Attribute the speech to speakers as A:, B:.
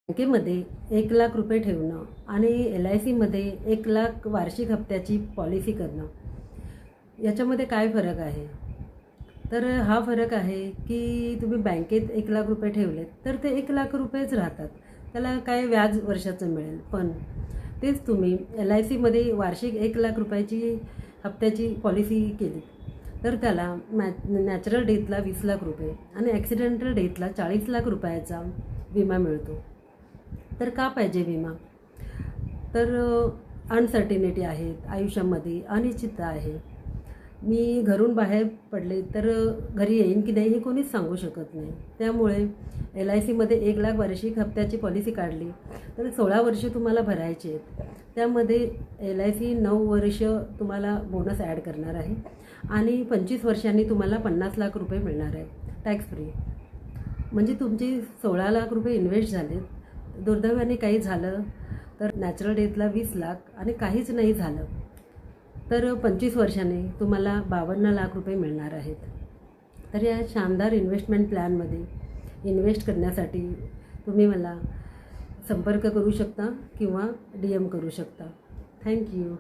A: बँकेमध्ये 1,00,000 रुपये ठेवणं आणि LICमध्ये 1,00,000 वार्षिक हप्त्याची पॉलिसी करणं याच्यामध्ये काय फरक आहे? तर हा फरक आहे की तुम्ही बँकेत 1,00,000 रुपये ठेवलेत तर ते 1,00,000 रुपयेच राहतात, त्याला काय व्याज वर्षाचं मिळेल. पण तेच तुम्ही LICमध्ये वार्षिक 1,00,000 रुपयाची हप्त्याची पॉलिसी केली तर त्याला नॅचरल डेथला 20,00,000 रुपये आणि ॲक्सिडेंटल डेथला 40,00,000 रुपयाचा विमा मिळतो. तर का पाहिजे विमा? तर अनसर्टिनिटी आहेत आयुष्यामध्ये, अनिश्चितता आहे. मी घरून बाहेर पडले तर घरी येईन की नाही हे कोणीच सांगू शकत नाही. त्यामुळे LICमध्ये 1,00,000 वार्षिक हप्त्याची पॉलिसी काढली तर 16 वर्ष तुम्हाला भरायचे आहेत. त्यामध्ये LIC 9 वर्ष तुम्हाला बोनस ॲड करणार आहे आणि 25 वर्षांनी तुम्हाला 50,00,000 रुपये मिळणार आहे टॅक्स फ्री. म्हणजे तुमची 16,00,000 रुपये इन्व्हेस्ट झाले. दुर्दैवाने काही झालं तर नॅचरल डेथला 20,00,000 आणि काहीच नाही झालं तर 25 वर्षांनी तुम्हाला 52,00,000 रुपये मिळणार आहेत. तर या शानदार इन्व्हेस्टमेंट प्लॅनमध्ये इन्व्हेस्ट करण्यासाठी तुम्ही मला संपर्क करू शकता किंवा DM करू शकता. थँक्यू.